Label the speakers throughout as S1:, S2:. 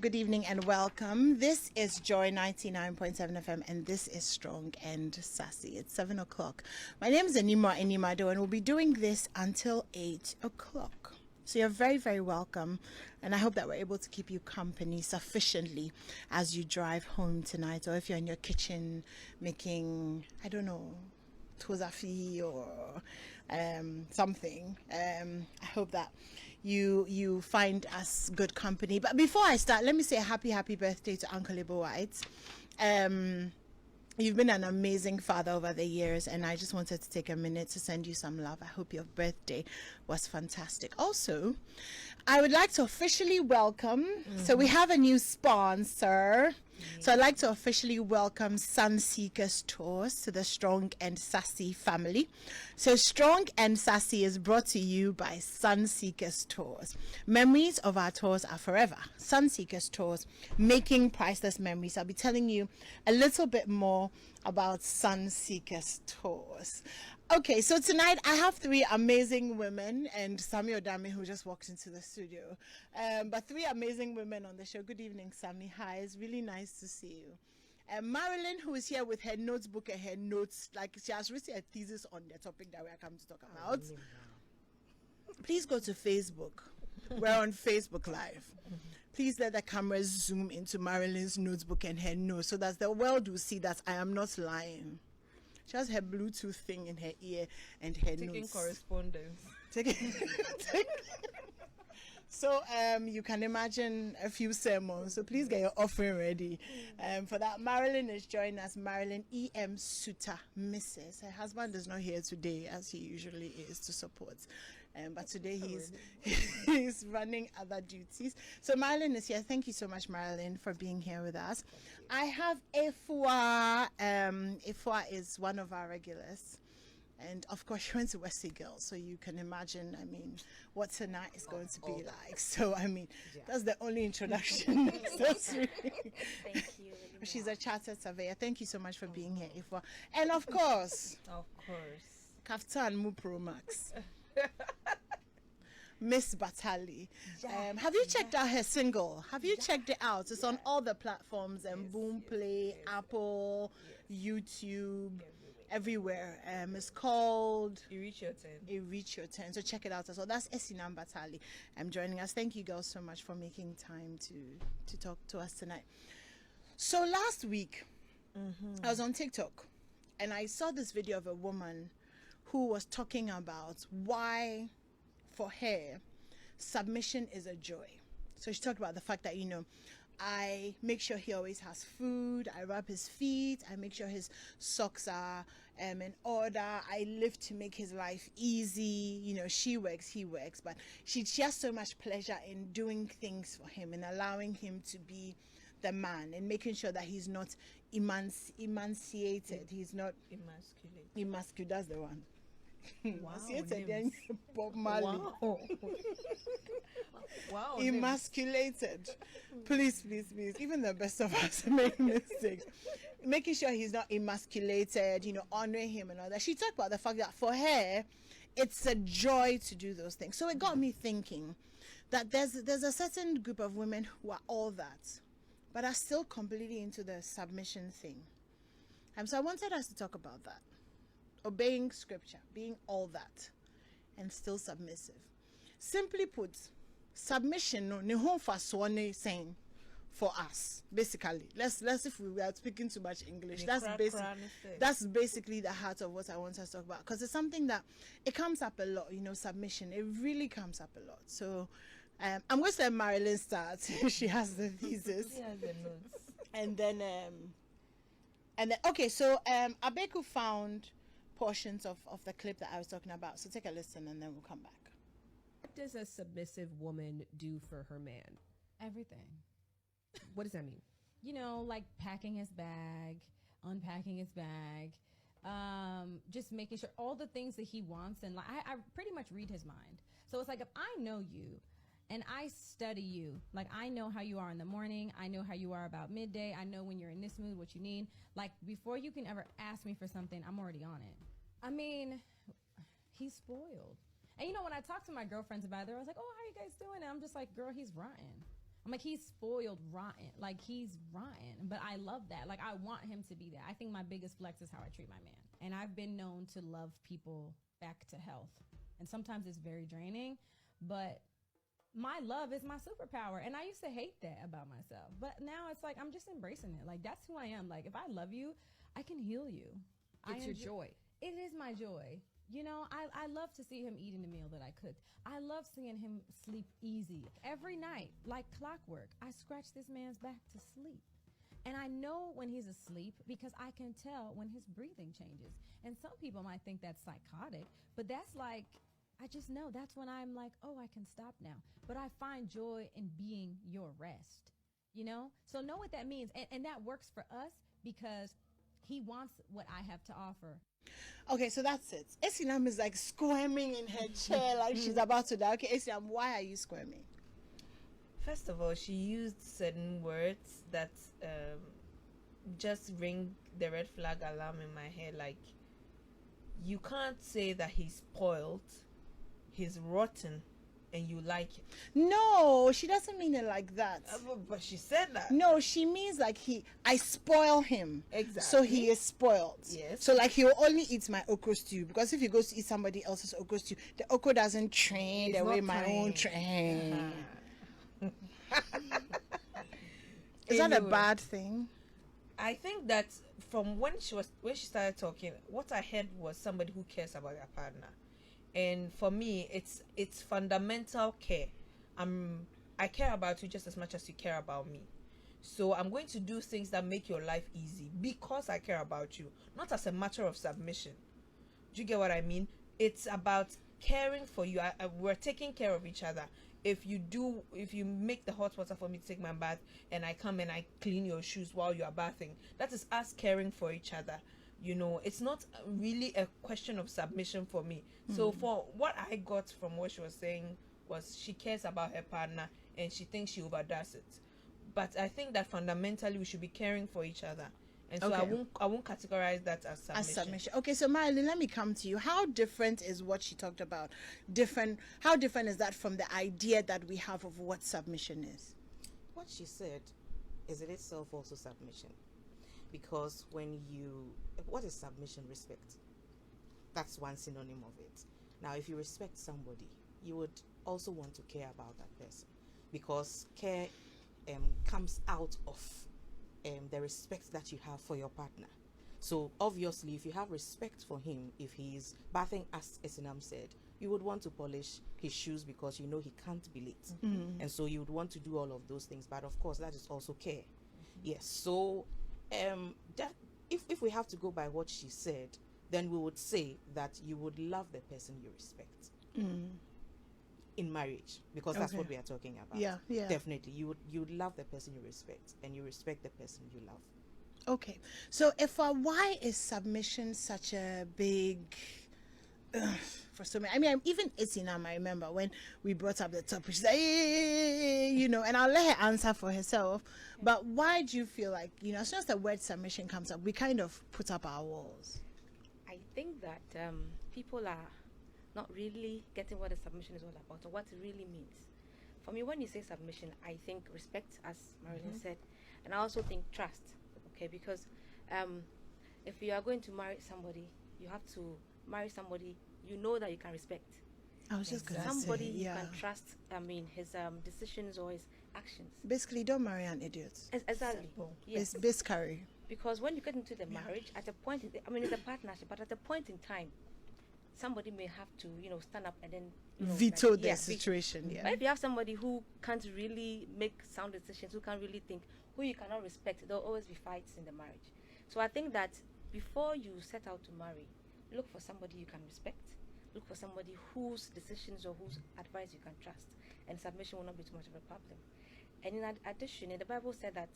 S1: Good evening and welcome. This is Joy 99.7 FM and this is Strong and Sassy. It's 7 o'clock. My name is Animwaa Addo and we'll be doing this until 8 o'clock. So you're very, very welcome. And I hope that we're able to keep you company sufficiently as you drive home tonight, or if you're in your kitchen making, I don't know, tozafi or something. I hope that you find us good company. But before I start, let me say a happy birthday to Uncle Ibo White. You've been an amazing father over the years, and I just wanted to take a minute to send you some love. I hope your birthday was fantastic. Also, I would like to officially welcome, so we have a new sponsor. So I'd like to officially welcome Sunseekers Tours to the Strong and Sassy family. So Strong and Sassy is brought to you by Sunseekers Tours. Memories of our tours are forever. Sunseekers Tours, making priceless memories. I'll be telling you a little bit more about Sunseekers Tours. Okay, so tonight I have three amazing women and Sammy Odame, who just walked into the studio. But three amazing women on the show. Good evening, Sammy. Hi, it's really nice to see you. Marilyn, who is here with her notebook and her notes, like she has written a thesis on the topic that we are coming to talk about. Please go to Facebook. We're on Facebook Live. Please let the cameras zoom into Marilyn's notebook and her notes so that the world will see that I am not lying. She has her Bluetooth thing in her ear and her
S2: taking
S1: notes.
S2: Correspondence.
S1: So you can imagine a few sermons. So please get your offering ready. For that, Marilyn is joining us. Marilyn E.M. Suter, Mrs. Her husband is not here today, as he usually is, to support. But today he's running other duties. So Marilyn is here. Thank you so much, Marilyn, for being here with us. I have Ifwa. Ifwa is one of our regulars. And of course, she went to Wesley Girls, so you can imagine, I mean, what tonight is going to be like. So, I mean, that's the only introduction necessary.
S3: Thank you.
S1: She's a chartered surveyor. Thank you so much for being here, Ifwa. And of course, Kaftan Mu Pro Max. Miss Batali. Have you checked out her single? Have you checked it out? It's on all the platforms, and Boomplay, Apple, YouTube, everywhere. It's called
S2: You Reach Your 10.
S1: You Reach Your 10. So check it out as well. That's Esinam Batali joining us. Thank you girls so much for making time to talk to us tonight. So last week, I was on TikTok and I saw this video of a woman who was talking about why, for her, submission is a joy. So she talked about the fact that, you know, I make sure he always has food, I rub his feet, I make sure his socks are in order, I live to make his life easy. You know, she works, he works, but she has so much pleasure in doing things for him and allowing him to be the man and making sure that he's not emancipated, he's not emasculated, that's the one.
S2: Wow.
S1: Bob Marley.
S2: Wow.
S1: Emasculated. Please. Even the best of us make mistakes. Making sure he's not emasculated, you know, honoring him and all that. She talked about the fact that for her, it's a joy to do those things. So it got me thinking that there's a certain group of women who are all that, but are still completely into the submission thing. So I wanted us to talk about that. Obeying scripture, being all that, and still submissive. Simply put, submission no saying for us. Basically, let's if we are speaking too much English, that's basically the heart of what I want us to talk about, because it's something that it comes up a lot. You know, submission, it really comes up a lot. So I'm going to let Marilyn start. She has the thesis.
S2: She has the notes.
S1: And then okay, so Abeku found portions of the clip that I was talking about. So take a listen and then we'll come back.
S4: What does a submissive woman do for her man?
S5: Everything.
S4: What does that mean?
S5: You know, like packing his bag, unpacking his bag, just making sure all the things that he wants. And like, I pretty much read his mind. So it's like, if I know you and I study you, like I know how you are in the morning, I know how you are about midday, I know when you're in this mood, what you need. Like before you can ever ask me for something, I'm already on it. I mean, he's spoiled. And you know, when I talk to my girlfriends about it, they're always like, oh, how you guys doing? And I'm just like, girl, he's rotten. I'm like, he's spoiled rotten. Like, he's rotten. But I love that. Like, I want him to be that. I think my biggest flex is how I treat my man. And I've been known to love people back to health. And sometimes it's very draining, but my love is my superpower. And I used to hate that about myself. But now it's like, I'm just embracing it. Like, that's who I am. Like, if I love you, I can heal you.
S4: It's your joy.
S5: It is my joy. You know, I love to see him eating the meal that I cooked. I love seeing him sleep easy. Every night, like clockwork, I scratch this man's back to sleep. And I know when he's asleep because I can tell when his breathing changes. And some people might think that's psychotic, but that's like, I just know that's when I'm like, oh, I can stop now. But I find joy in being your rest, you know? So know what that means. And that works for us because he wants what I have to offer.
S1: Okay, so that's it. Esinam is like squirming in her chair like she's about to die. Okay, Esinam, why are you squirming?
S2: First of all, she used certain words that just ring the red flag alarm in my head. Like, you can't say that he's spoiled, he's rotten, and you like it.
S1: No, she doesn't mean it like that.
S2: But she said that.
S1: No, she means like I spoil him.
S2: Exactly.
S1: So he is spoiled.
S2: Yes.
S1: So like he will only eat my okra stew because if he goes to eat somebody else's okra stew, the okra doesn't train
S2: It's
S1: the way
S2: not
S1: my own
S2: trained.
S1: train. Is that a
S2: Anyway.
S1: bad thing?
S2: I think that from when she started talking, what I heard was somebody who cares about their partner, and for me, it's fundamental care. I care about you just as much as you care about me, so I'm going to do things that make your life easy because I care about you, not as a matter of submission. Do you get what I mean? It's about caring for you. We're taking care of each other. If you make the hot water for me to take my bath and I come and I clean your shoes while you are bathing, that is us caring for each other. You know, it's not really a question of submission for me. So for what I got from what she was saying was she cares about her partner and she thinks she overdoes it. But I think that fundamentally we should be caring for each other. And so
S1: Okay.
S2: I won't categorize that as submission.
S1: As submission. Okay, so Marilyn, let me come to you. How different is what she talked about? How different is that from the idea that we have of what submission is?
S3: What she said is in itself also submission. Because what is submission? Respect. That's one synonym of it. Now, if you respect somebody, you would also want to care about that person. Because care comes out of the respect that you have for your partner. So obviously, if you have respect for him, if he's bathing, as Esinam said, you would want to polish his shoes because you know he can't be late. And so you would want to do all of those things. But of course, that is also care. Yes. So that if we have to go by what she said, then we would say that you would love the person you respect in marriage, because that's what we are talking about.
S1: Yeah.
S3: Definitely, you would love the person you respect, and you respect the person you love.
S1: Okay, so why is submission such a big for so many? I mean, even Esinam, I remember when we brought up the topic, she's like, you know, and I'll let her answer for herself. But why do you feel like, you know, as soon as the word submission comes up, we kind of put up our walls?
S6: I think that people are not really getting what a submission is all about or what it really means. For me, when you say submission, I think respect, as Marilyn said, and I also think trust. Okay, because if you are going to marry somebody, you have to marry somebody you know that you can respect.
S1: I was just going to say,
S6: Somebody you
S1: yeah.
S6: can trust. I mean, his decisions or his actions.
S1: Basically, don't marry an idiot.
S6: Exactly.
S2: Simple.
S6: Yes.
S1: It's curry.
S6: Because when you get into the marriage, at a point, it's a partnership, but at a point in time, somebody may have to, stand up and then
S1: Veto
S6: like,
S1: the
S6: yeah,
S1: situation.
S6: But
S1: Yeah.
S6: if you have somebody who can't really make sound decisions, who can't really think, who you cannot respect, there'll always be fights in the marriage. So I think that before you set out to marry, look for somebody you can respect. Look for somebody whose decisions or whose advice you can trust, and submission will not be too much of a problem. And in addition, the Bible said that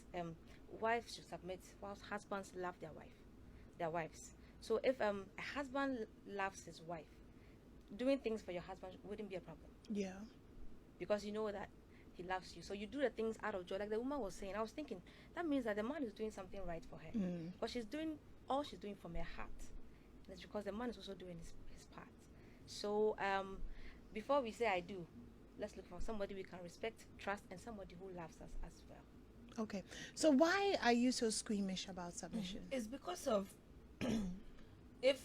S6: wives should submit whilst husbands love their wives. So if a husband loves his wife, doing things for your husband wouldn't be a problem,
S1: Yeah.
S6: because you know that he loves you. So you do the things out of joy. Like the woman was saying, I was thinking that means that the man is doing something right for her, but she's doing from her heart. And it's because the man is also doing his part. So before we say I do, let's look for somebody we can respect, trust, and somebody who loves us as well.
S1: Okay. So why are you so squeamish about submission?
S2: It's because of if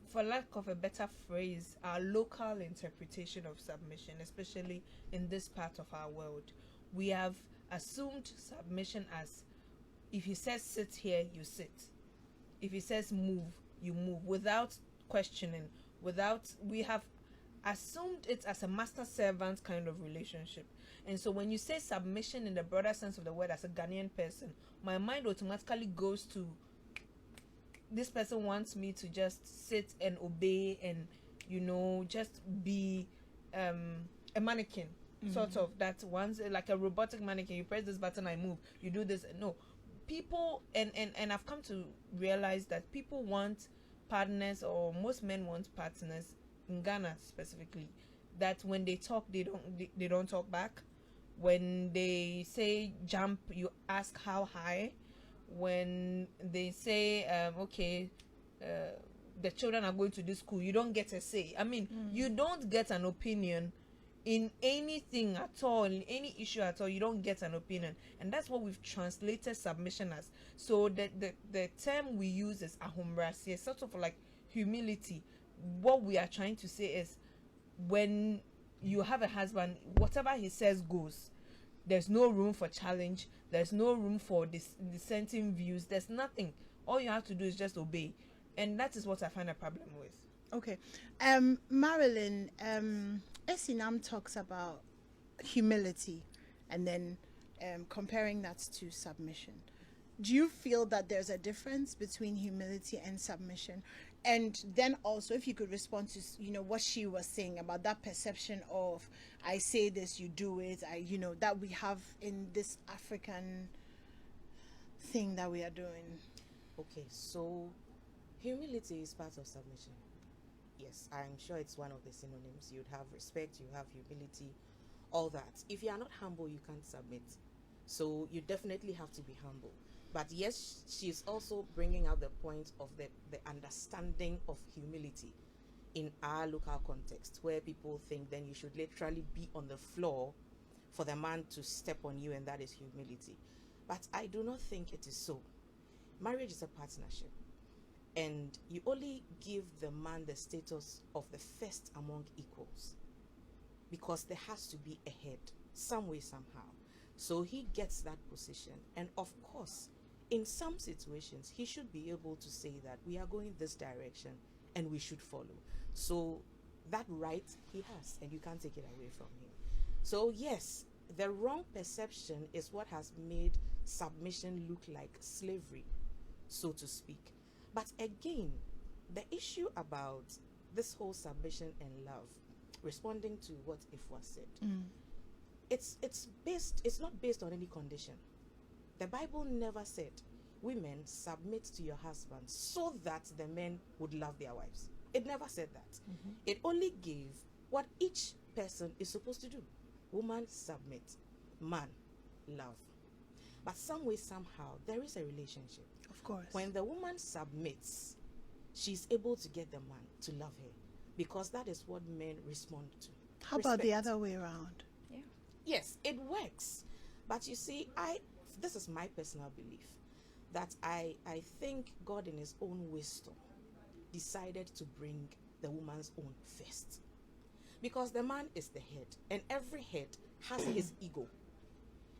S2: for lack of a better phrase, our local interpretation of submission, especially in this part of our world, we have assumed submission as if he says sit here, you sit. If he says move, you move without questioning, we have assumed it as a master servant kind of relationship. And so when you say submission in the broader sense of the word as a Ghanaian person, my mind automatically goes to this person wants me to just sit and obey and, you know, just be a mannequin, sort of, that once, like a robotic mannequin, you press this button, I move, you do this. No, people, and I've come to realize that people want partners, or most men want partners in Ghana specifically, that when they talk, they don't talk back. When they say jump, you ask how high. When they say the children are going to this school, you don't get a say. I mean, you don't get an opinion in anything at all, in any issue at all. You don't get an opinion, and that's what we've translated submission as. So the term we use is ahombrasi, sort of like humility. What we are trying to say is, when you have a husband, whatever he says goes. There's no room for challenge. There's no room for dissenting views. There's nothing. All you have to do is just obey. And that is what I find a problem with.
S1: Okay. Marilyn, Anim talks about humility and then comparing that to submission. Do you feel that there's a difference between humility and submission? And then also, if you could respond to, what she was saying about that perception of, I say this, you do it, that we have in this African thing that we are doing.
S3: Okay, so humility is part of submission. Yes, I'm sure it's one of the synonyms. You'd have respect, you have humility, all that. If you are not humble, you can't submit. So you definitely have to be humble. But yes, she's also bringing out the point of the understanding of humility in our local context, where people think then you should literally be on the floor for the man to step on you, and that is humility. But I do not think it is so. Marriage is a partnership, and you only give the man the status of the first among equals, because there has to be a head, some way, somehow. So he gets that position, and of course, in some situations, he should be able to say that we are going this direction and we should follow. So that right he has, and you can't take it away from him. So yes, the wrong perception is what has made submission look like slavery, so to speak. But again, the issue about this whole submission and love, responding to what Ifwa said, it's not based on any condition. The Bible never said, women, submit to your husband so that the men would love their wives. It never said that. It only gave what each person is supposed to do. Woman, submit. Man, love. But some way, somehow, there is a relationship.
S1: Of course.
S3: When the woman submits, she's able to get the man to love her, because that is what men respond to.
S1: How about the other way around?
S6: Yeah.
S3: Yes, it works. But you see, this is my personal belief, that I think God in his own wisdom decided to bring the woman's own first. Because the man is the head, and every head has his ego.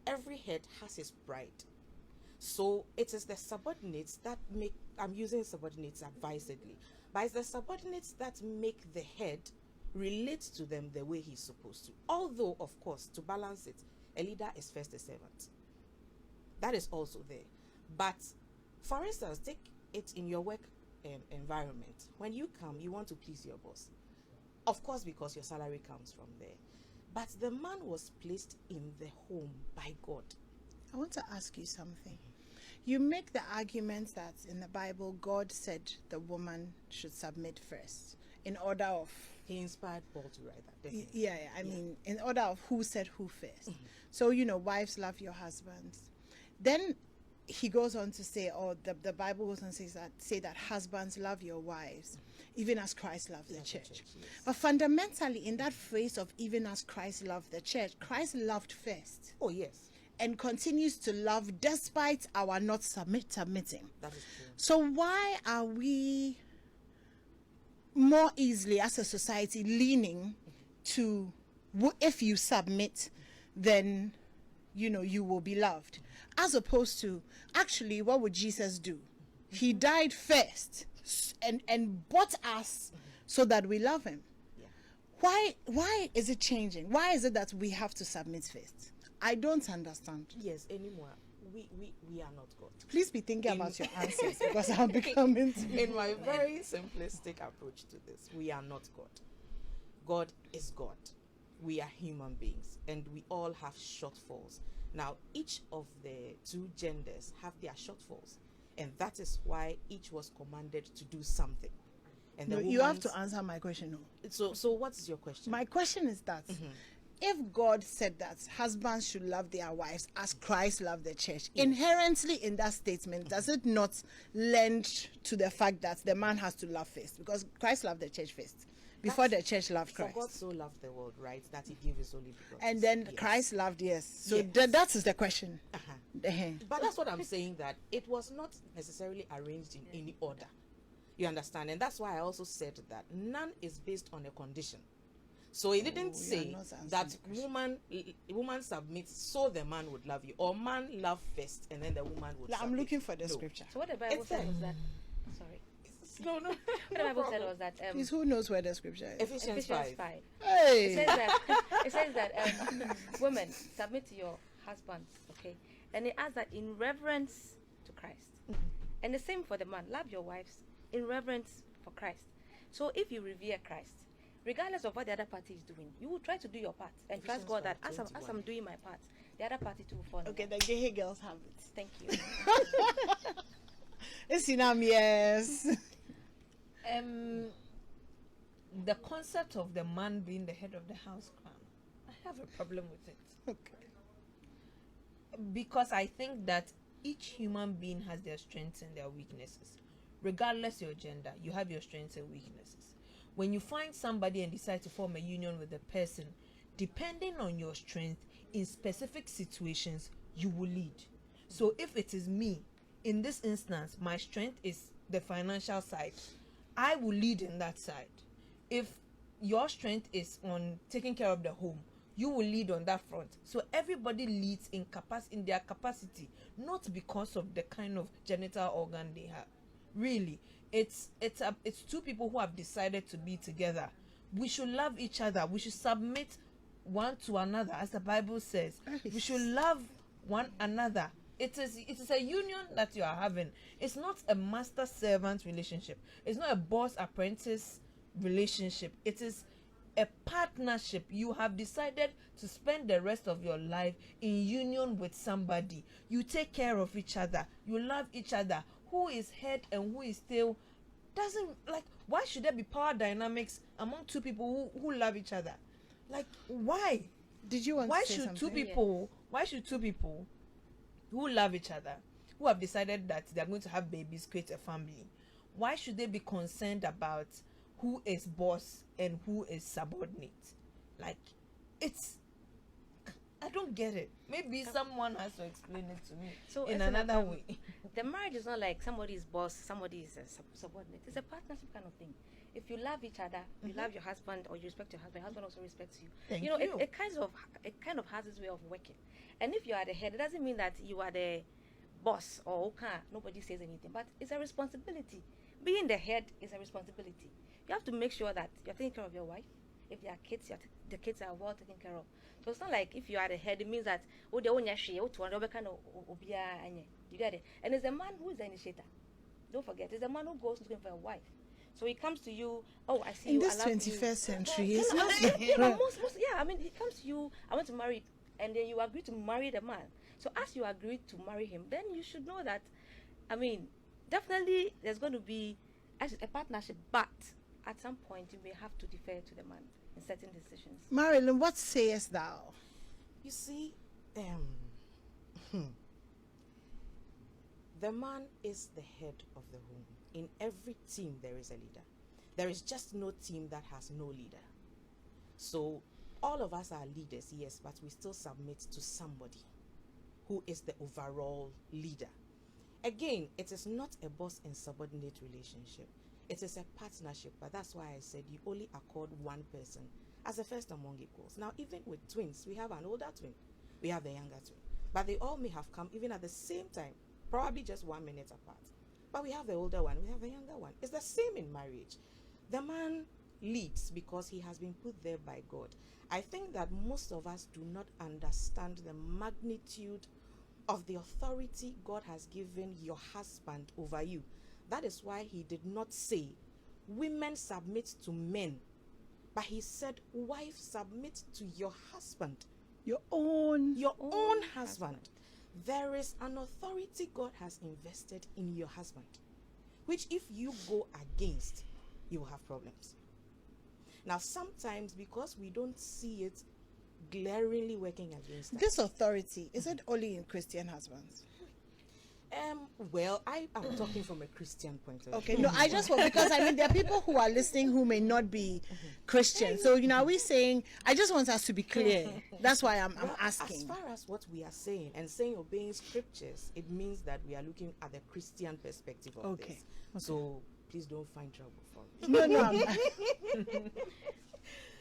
S3: Every head has his pride. So it is the subordinates that make, I'm using subordinates advisedly, but it's the subordinates that make the head relate to them the way he's supposed to. Although, of course, to balance it, a leader is first a servant. That is also there. But for instance, take it in your work environment. When you come, you want to please your boss. Of course, because your salary comes from there. But the man was placed in the home by God.
S1: I want to ask you something. You make the argument that in the Bible, God said the woman should submit first in order of...
S3: He inspired Paul to write that. Definitely.
S1: Yeah, I mean, in order of who said who first. So, wives, love your husbands. Then he goes on to say, or the Bible goes on to say that husbands, love your wives, even as Christ loved the church.
S3: Yes.
S1: But fundamentally, in that phrase of even as Christ loved the church, Christ loved first
S3: Oh, yes.
S1: and continues to love despite our not submitting.
S3: That is true.
S1: So why are we more easily as a society leaning to if you submit, then you will be loved, as opposed to actually what would Jesus do? He died first and bought us so that we love him.
S3: Yeah.
S1: Why is it changing? Why is it that we have to submit first? I don't understand.
S3: Yes, anymore. We are not God.
S1: Please be thinking about your answers, because I'm becoming
S3: In my very simplistic approach to this, we are not God. God is God. We are human beings, and we all have shortfalls. Now, each of the two genders have their shortfalls, and that is why each was commanded to do something. And
S1: No,
S3: the
S1: you have
S3: woman's-
S1: to answer my question. No.
S3: So what is your question?
S1: My question is that if God said that husbands should love their wives as Christ loved the church, inherently in that statement, does it not lend to the fact that the man has to love first? Because Christ loved the church first, before the church loved
S3: For
S1: Christ.
S3: God so loved the world, right, that he gave his only begotten.
S1: And then
S3: Yes.
S1: Christ loved, yes. So
S3: Yes.
S1: that is the question.
S3: Uh-huh.
S1: Uh-huh.
S3: But that's what I'm saying, that it was not necessarily arranged in any order. You understand? And that's why I also said that none is based on a condition. So it didn't
S1: you are
S3: say
S1: not answering
S3: that
S1: the question.
S3: woman submits so the man would love you, or man love first and then the woman would
S1: I'm
S3: submit.
S1: looking for the
S3: No.
S1: scripture.
S6: So what the Bible
S3: It's
S6: said
S3: a-
S6: was that. Sorry.
S3: No.
S6: What the Bible said was that
S1: Please, who knows where the scripture is?
S3: Ephesians 5.
S6: 5.
S1: Hey!
S6: It says that women submit to your husbands, okay? And it adds that in reverence to Christ. And the same for the man. Love your wives in reverence for Christ. So if you revere Christ, regardless of what the other party is doing, you will try to do your part and trust
S3: Ephesians
S6: God that
S3: 5:21.
S6: as I'm doing my part, the other party too will follow.
S1: Okay, the gay girls have it.
S6: Thank you.
S1: It's yes.
S2: The concept of the man being the head of the house crown, I have a problem with it.
S1: Okay.
S2: Because I think that each human being has their strengths and their weaknesses. Regardless your gender, you have your strengths and weaknesses. When you find somebody and decide to form a union with a person, depending on your strength in specific situations, you will lead. So if it is me, in this instance, my strength is the financial side, I will lead in that side. If your strength is on taking care of the home, you will lead on that front. So everybody leads in their capacity, not because of the kind of genital organ they have. Really, it's two people who have decided to be together. We should love each other. We should submit one to another, as the Bible says. We should love one another. It is a union that you are having. It's not a master-servant relationship. It's not a boss-apprentice relationship. It is a partnership. You have decided to spend the rest of your life in union with somebody. You take care of each other. You love each other. Who is head and who is tail doesn't, like, why should there be power dynamics among two people who love each other? Like, why?
S1: Did you want
S2: Why
S1: to say
S2: should
S1: something?
S2: why should two people who love each other, who have decided that they're going to have babies, create a family, why should they be concerned about who is boss and who is subordinate? Like, I don't get it. Maybe someone has to explain it to me
S6: So
S2: in
S6: it's an
S2: another way.
S6: The marriage is not like somebody is boss, somebody is a subordinate. It's a partnership kind of thing. If you love each other, you love your husband, or you respect your husband also respects you.
S2: Thank
S6: you know,
S2: you.
S6: It kind of has this way of working. And if you are the head, it doesn't mean that you are the boss or okay, nobody says anything. But it's a responsibility. Being the head is a responsibility. You have to make sure that you're taking care of your wife. If there are kids, the kids are well taken care of. So it's not like if you are the head, it means that you get it. And it's the man who is the initiator. Don't forget, it's the man who goes looking for a wife. So he comes to you. Oh, I see
S1: In
S6: you.
S1: this
S6: I love
S1: 21st century,
S6: you.
S1: it's not
S6: Yeah, I mean, he comes to you. I want to marry, you, and then you agree to marry the man. So as you agree to marry him, then you should know that, I mean, definitely there's going to be a partnership, but at some point you may have to defer to the man in certain decisions.
S1: Marilyn, what sayest thou?
S3: You see, the man is the head of the home. In every team, there is a leader. There is just no team that has no leader. So all of us are leaders, yes, but we still submit to somebody who is the overall leader. Again, it is not a boss and subordinate relationship. It is a partnership, but that's why I said you only accord one person as the first among equals. Now, even with twins, we have an older twin, we have a younger twin, but they all may have come even at the same time, probably just 1 minute apart. But we have the older one, we have the younger one. It's the same in marriage. The man leads because he has been put there by God. I think that most of us do not understand the magnitude of the authority God has given your husband over you. That is why he did not say, women submit to men, but he said, wife, submit to your husband.
S1: Your own
S3: husband. There is an authority God has invested in your husband, which if you go against, you will have problems. Now, sometimes because we don't see it glaringly working against us.
S1: This authority, is it only in Christian husbands?
S3: Well, I am talking from a Christian point of view.
S1: Okay, no, I just want, because I mean, there are people who are listening who may not be Christian. So, you know, are we saying, I just want us to be clear. That's why I'm asking.
S3: As far as what we are saying and saying obeying scriptures, it means that we are looking at the Christian perspective of this.
S1: Okay.
S3: So, please don't find trouble for me.
S1: No.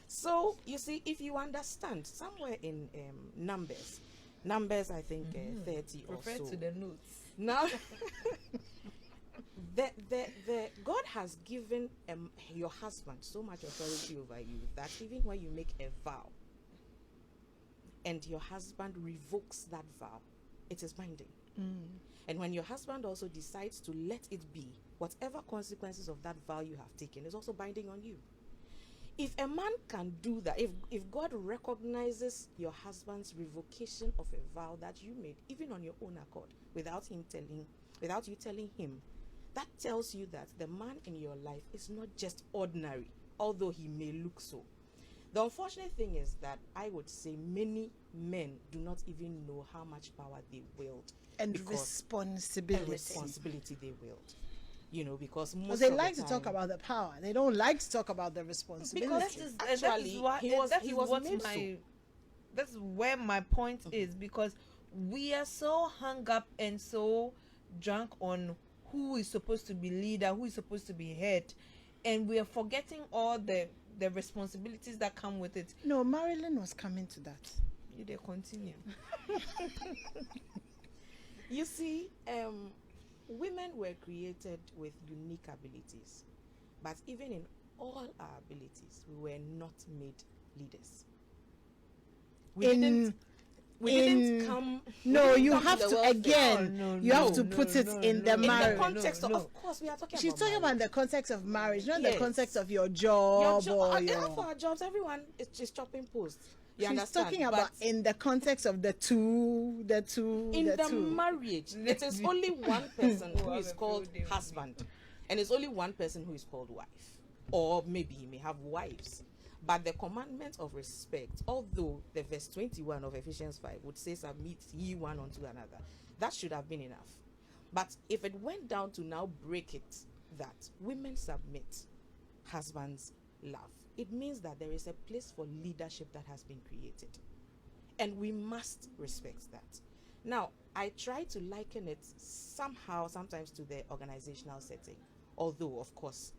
S3: So, you see, if you understand, somewhere in Numbers, I think 30 or
S2: Refer
S3: so.
S2: to the notes.
S3: Now, the God has given your husband so much authority over you that even when you make a vow and your husband revokes that vow, it is binding. And when your husband also decides to let it be, whatever consequences of that vow you have taken is also binding on you. If a man can do that, if God recognizes your husband's revocation of a vow that you made, even on your own accord, without you telling him, that tells you that the man in your life is not just ordinary, although he may look so. The unfortunate thing is that I would say many men do not even know how much power they wield
S1: And responsibility
S3: they wield. You know, because most
S1: they
S3: of
S1: like
S3: the
S1: to talk
S3: time-
S1: about the power. They don't like to talk about the responsibility.
S3: Because actually, he was made so.
S2: That's where my point is, because we are so hung up and so drunk on who is supposed to be leader, who is supposed to be head, and we are forgetting all the responsibilities that come with it.
S1: No, Marilyn was coming to that.
S2: You they continue.
S3: You see, women were created with unique abilities, but even in all our abilities, we were not made leaders. We didn't come.
S1: No,
S3: we
S1: you
S3: didn't come
S1: have
S3: the
S1: to
S3: welfare.
S1: again.
S2: No,
S1: you have to
S2: no,
S1: put
S2: no,
S1: it
S2: no,
S1: in
S2: no,
S1: the
S2: no,
S3: In
S1: marriage.
S3: the context
S2: no.
S3: of course, we are talking.
S1: She's
S3: about
S1: talking about
S3: marriage.
S1: the context of marriage, not
S3: Yes.
S1: the context of your job or
S3: And
S1: your.
S3: for our jobs, everyone is chopping posts. You
S1: She's
S3: understand?
S1: talking about
S3: But
S1: in the context of the two.
S3: in the marriage, it is only one person who is called husband, and it's only one person who is called wife, or maybe he may have wives. But the commandment of respect, although the verse 21 of Ephesians 5 would say submit ye one unto another, that should have been enough. But if it went down to now break it, that women submit, husbands love, it means that there is a place for leadership that has been created, and we must respect that. Now, I try to liken it sometimes to the organizational setting, although of course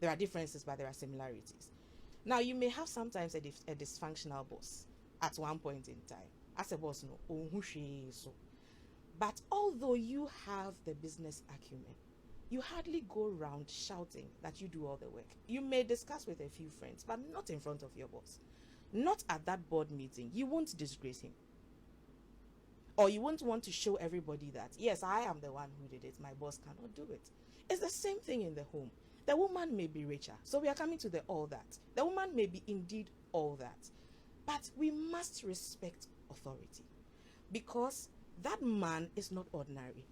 S3: there are differences, but there are similarities. Now, you may have sometimes a dysfunctional boss at one point in time. As a boss, no, so. But although you have the business acumen, you hardly go around shouting that you do all the work. You may discuss with a few friends, but not in front of your boss. Not at that board meeting. You won't disgrace him. Or you won't want to show everybody that, yes, I am the one who did it. My boss cannot do it. It's the same thing in the home. The woman may be richer. So we are coming to the all that. The woman may be indeed all that. But we must respect authority, because that man is not ordinary.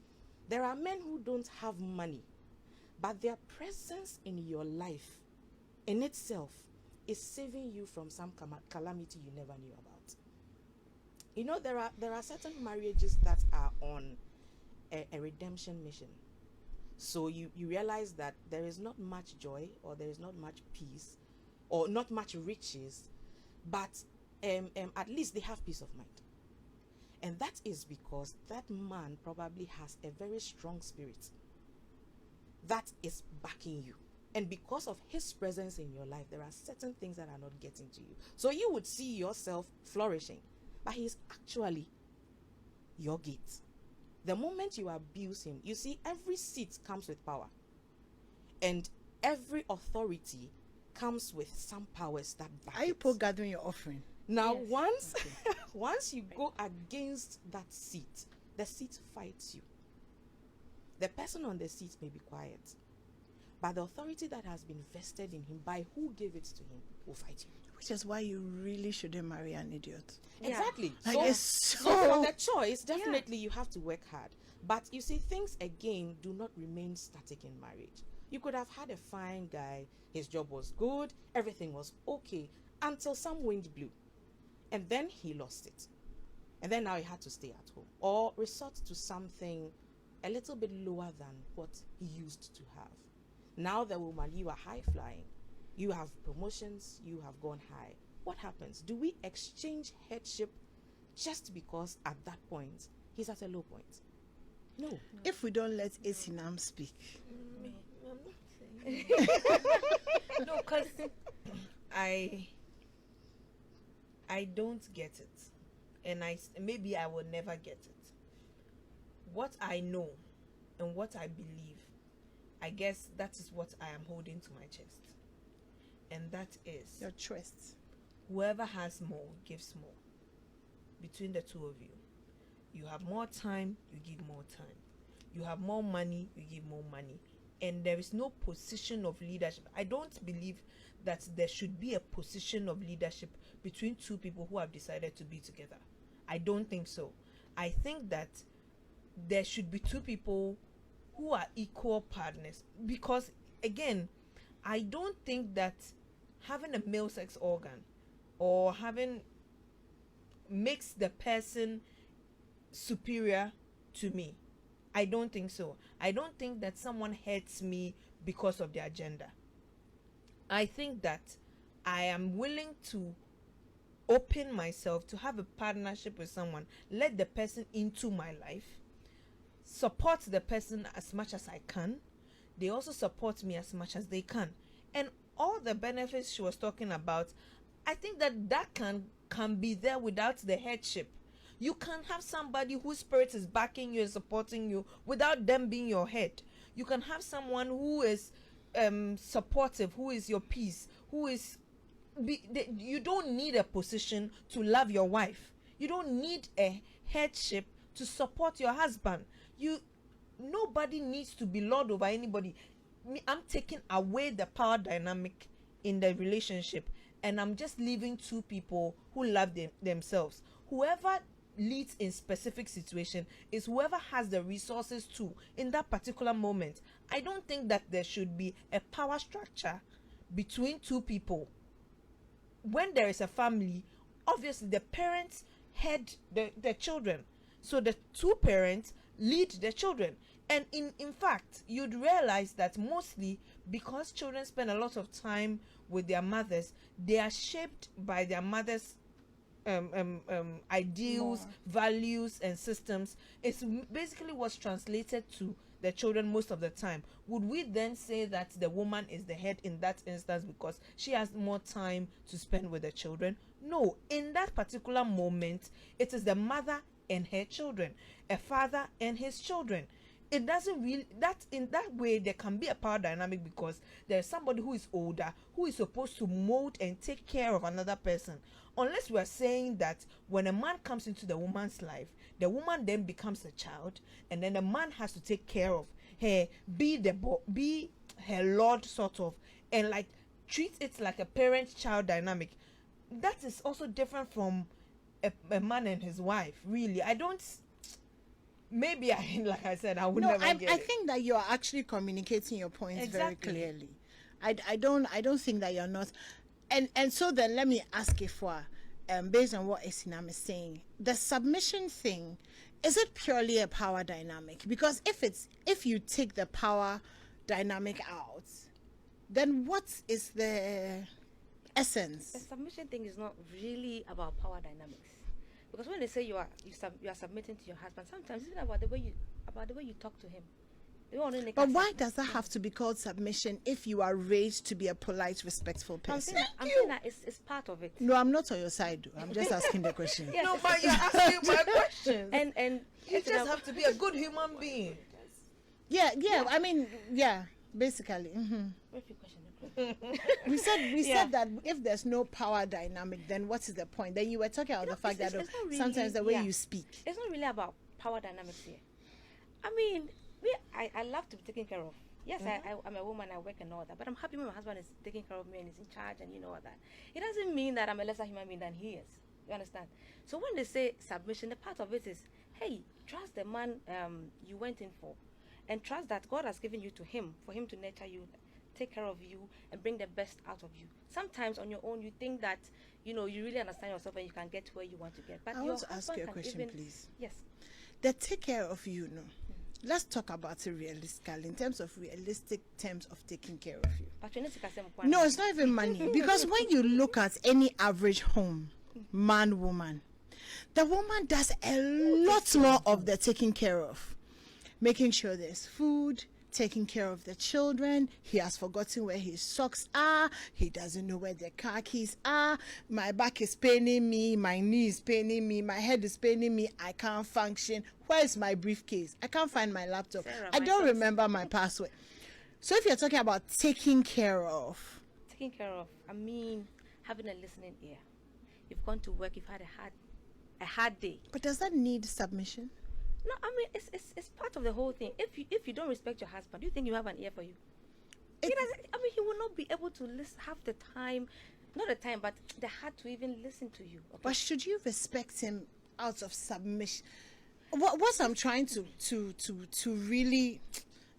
S3: There are men who don't have money, but their presence in your life in itself is saving you from some calamity you never knew about. You know, there are certain marriages that are on a redemption mission. So you realize that there is not much joy, or there is not much peace, or not much riches, but at least they have peace of mind. And that is because that man probably has a very strong spirit that is backing you. And because of his presence in your life, there are certain things that are not getting to you. So you would see yourself flourishing, but he is actually your gate. The moment you abuse him, you see, every seat comes with power. And every authority comes with some powers that back
S1: Are you
S3: it.
S1: gathering your offering?
S3: Now,
S6: Yes.
S3: once you go against that seat, the seat fights you. The person on the seat may be quiet, but the authority that has been vested in him by who gave it to him will fight you.
S1: Which is why you really shouldn't marry an idiot.
S6: Yeah.
S3: Exactly.
S1: Like,
S3: So,
S1: it's
S3: so for
S1: so...
S3: the choice, definitely you have to work hard. But you see, things again do not remain static in marriage. You could have had a fine guy, his job was good, everything was okay, until some wind blew. And then he lost it. And then now he had to stay at home or resort to something a little bit lower than what he used to have. Now the woman, you are high flying. You have promotions, you have gone high. What happens? Do we exchange headship just because at that point he's at a low point? No.
S1: If we don't let Asinam speak.
S2: No, because I don't get it, and maybe I will never get it. What I know and what I believe, I guess that is what I am holding to my chest, and that is
S1: Your choice.
S2: whoever has more gives more. Between the two of you, you have more time, you give more time. You have more money, you give more money. And there is no position of leadership. I don't believe that there should be a position of leadership between two people who have decided to be together. I don't think so. I think that there should be two people who are equal partners, because again, I don't think that having a male sex organ or having makes the person superior to me. I don't think so. I don't think that someone hates me because of their gender. I think that I am willing to open myself to have a partnership with someone, let the person into my life, support the person as much as I can. They also support me as much as they can. And all the benefits she was talking about, I think that can be there without the headship. You can have somebody whose spirit is backing you and supporting you without them being your head. You can have someone who is supportive, who is your peace, who is... you don't need a position to love your wife. You don't need a headship to support your husband. Nobody needs to be lord over anybody. I'm taking away the power dynamic in the relationship, and I'm just leaving two people who love themselves. Whoever leads in specific situation is whoever has the resources to in that particular moment. I don't think that there should be a power structure between two people. When there is a family, obviously the parents head the children, so the two parents lead the children. And in fact, you'd realize that mostly because children spend a lot of time with their mothers, they are shaped by their mothers' ideals, values, and systems. It's basically what's translated to the children most of the time. Would we then say that the woman is the head in that instance because she has more time to spend with the children? No. In that particular moment, it is the mother and her children, a father and his children. It doesn't really, that in that way there can be a power dynamic, because there's somebody who is older who is supposed to mold and take care of another person. Unless we are saying that when a man comes into the woman's life, the woman then becomes a child, and then the man has to take care of her, be her lord sort of, and like treat it like a parent-child dynamic. That is also different from a man and his wife. Really, I don't. Maybe like I said, I would never get it.
S1: I think that you are actually communicating your points very
S2: Exactly.
S1: clearly. I don't think that you're not. And so then let me ask Ifwa, based on what Esinam is saying, the submission thing is it purely a power dynamic? Because if you take the power dynamic out, then what is the essence?
S6: The submission thing is not really about power dynamics, because when they say you are submitting to your husband, sometimes it's about the way you talk to him.
S1: But why does that have to be called submission if you are raised to be a polite, respectful
S6: I'm
S1: person?
S6: saying that it's part of it.
S1: No, I'm not on your side. Though. I'm just asking the question.
S6: Yes,
S2: No, but you're asking my questions.
S6: and
S2: You just have to be a good human being.
S1: Yeah. I mean, yeah, basically.
S6: Repeat question.
S1: We
S6: Yeah.
S1: said that if there's no power dynamic, then what is the point? Then you were talking about the fact that
S6: it's not really-
S1: sometimes the way
S6: yeah.
S1: you speak.
S6: It's not really about power dynamics here. I mean, I love to be taken care of. Yes, I'm a woman, I work and all that, but I'm happy when my husband is taking care of me and is in charge and all that. It doesn't mean that I'm a lesser human being than he is. You understand? So when they say submission, the part of it is, hey, trust the man you went in for, and trust that God has given you to him for him to nurture you, take care of you, and bring the best out of you. Sometimes on your own, you think that you really understand yourself and you can get to where you want to get. But
S1: I
S6: your
S1: want to ask
S6: husband
S1: you a
S6: can
S1: question,
S6: even-
S1: please.
S6: Yes.
S1: They take care of you, no? Let's talk about it realistically, in terms of realistic terms of taking care of you.
S6: But you need to say
S1: No, it's not even money. Because when you look at any average home, man, woman, the woman does a lot more of the taking care of. Making sure there's food, taking care of the children. He has forgotten where his socks are. He doesn't know where the car keys are. My back is paining me. My knee is paining me. My head is paining me. I can't function. Where's my briefcase? I can't find my laptop.
S6: Sarah,
S1: I
S6: my
S1: don't
S6: socks.
S1: remember my password. So if you're talking about taking care of,
S6: taking care of, I mean, having a listening ear. You've gone to work, you've had a hard day.
S1: but does that need submission?
S6: No, I mean it's part of the whole thing. If you don't respect your husband, do you think you have an ear for you? He doesn't. I mean, he will not be able to listen, have the time, not the time, but the heart to even listen to you. Okay?
S1: But should you respect him out of submission? What I'm trying to really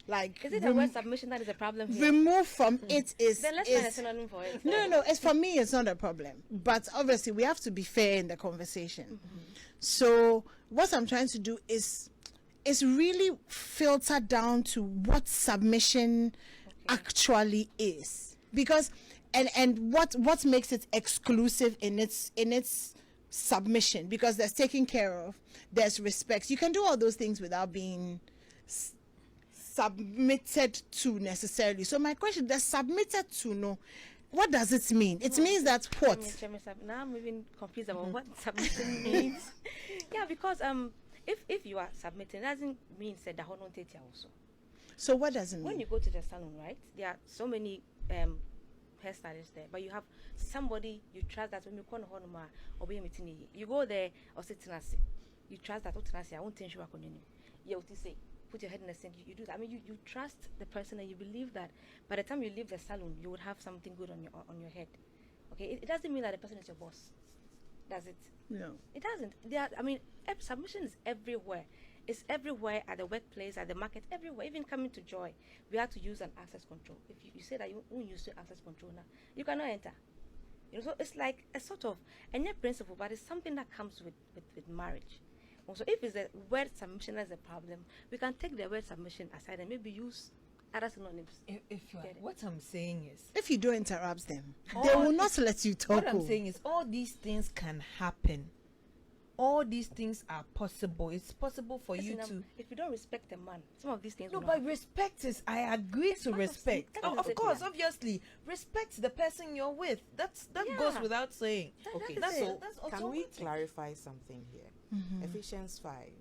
S1: like
S6: Is it the word submission that is a problem here?
S1: remove from it is
S6: Then let's find a synonym for it.
S1: no, it's for me it's not a problem, but obviously we have to be fair in the conversation. So what I'm trying to do is really filter down to what submission actually is, because and what makes it exclusive in its submission, because there's taking care of, there's respect. You can do all those things without being submitted to necessarily. So my question, the submitted to, no, what does it mean? It means that what?
S6: Now I'm even confused about what submission means. Yeah, because if you are submitting, it doesn't mean said that also.
S1: So what does it mean?
S6: When you go to the salon, right, there are so many hairstylists there, but you have somebody you trust that when you call honoma or be meeting you go there or sit in you trust that I won't tell you what you say put your head in the sand, you do that. I mean you trust the person and you believe that by the time you leave the salon you would have something good on your head. Okay, it doesn't mean that the person is your boss, does it?
S1: No.
S6: It doesn't. Submission is everywhere. It's everywhere, at the workplace, at the market, everywhere. Even coming to Joy, we have to use an access control. If you say that you won't use the access control now, you cannot enter. So it's like a sort of a net principle, but it's something that comes with marriage. Also, if it's the word submission as a problem, we can take the word submission aside and maybe use other synonyms.
S2: What I'm saying is,
S1: If you don't interrupt them, they will not let you talk.
S2: what I'm saying is, all these things can happen. All these things are possible. It's possible for you
S6: Listen,
S2: to.
S6: if you don't respect a man, some of these things
S2: No,
S6: will
S2: but
S6: not
S2: respect is. I agree to
S6: part of
S2: respect.
S6: that is
S2: Of
S6: it,
S2: course,
S6: yeah.
S2: obviously, respect the person you're with. That
S6: Yeah.
S2: goes without saying.
S3: Okay,
S2: That's
S3: so
S2: all. That's
S3: can we
S2: automatic.
S3: clarify something here? Ephesians 5.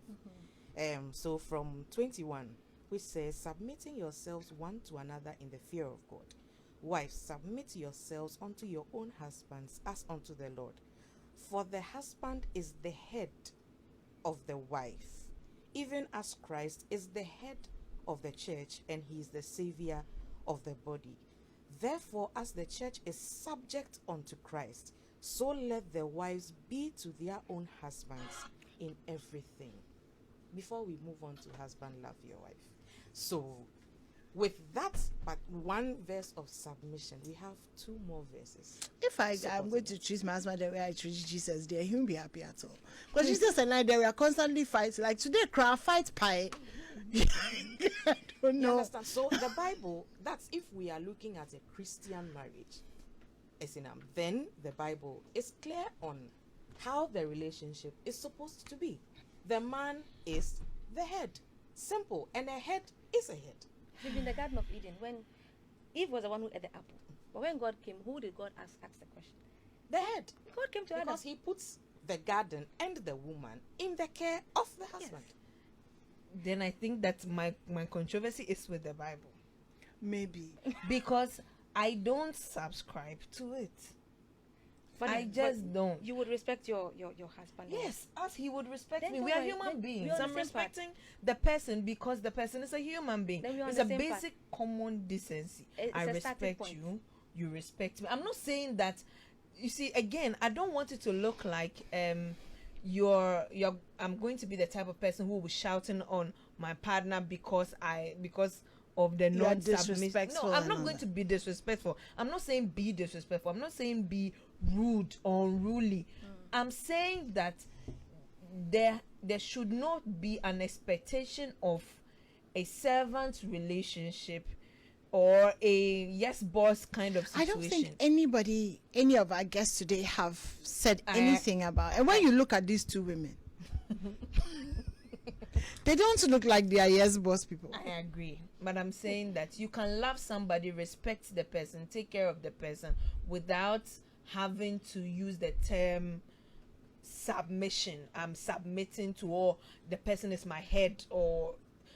S3: So from 21, which says, submitting yourselves one to another in the fear of God. Wives, submit yourselves unto your own husbands as unto the Lord. For the husband is the head of the wife, even as Christ is the head of the church, and he is the savior of the body. Therefore, as the church is subject unto Christ, so let the wives be to their own husbands in everything. Before we move on to husband, love your wife. So with that, but one verse of submission, we have 2 more verses.
S1: If I'm going to treat my husband the way I treat Jesus, there he won't be happy at all. Because Jesus and I, they were constantly fighting. Like today, cry, fight pie. I don't
S3: You
S1: know.
S3: understand? So the Bible, that's if we are looking at a Christian marriage, then the Bible is clear on how the relationship is supposed to be. The man is the head. Simple. And a head is a head.
S6: Maybe in the Garden of Eden, when Eve was the one who ate the apple, but when God came, who did God ask the question?
S3: The head.
S6: God came to Adam.
S3: Because he puts the garden and the woman in the care of the husband.
S2: Then I think that my controversy is with the Bible.
S1: Maybe.
S2: Because I don't subscribe to it. I just don't.
S6: You would respect your husband.
S2: Yes, as he would respect
S6: Then
S2: me.
S6: don't
S2: We are
S6: worry.
S2: human
S6: Then
S2: beings.
S6: we're on the
S2: I'm
S6: same part.
S2: respecting the person because the person is a human being.
S6: Then we're on
S2: It's
S6: the
S2: a
S6: same part.
S2: basic common decency.
S6: It's
S2: I
S6: a starting
S2: respect
S6: point.
S2: you. You respect me. I'm not saying that. You see, again, I don't want it to look like you're. I'm going to be the type of person who will be shouting on my partner because of the
S1: You are
S2: non-submissive.
S1: disrespectful
S2: No, I'm
S1: and
S2: not
S1: all
S2: going
S1: that.
S2: to be disrespectful. I'm not saying be disrespectful. I'm not saying be rude or unruly. I'm saying that there should not be an expectation of a servant relationship or a yes boss kind of
S1: I
S2: situation.
S1: don't think any of our guests today have said
S2: I-
S1: anything about. And when you look at these 2 women, they don't look like they are yes boss people.
S2: I agree, but I'm saying that you can love somebody, respect the person, take care of the person without having to use the term submission. I'm submitting to, or the person is my head, or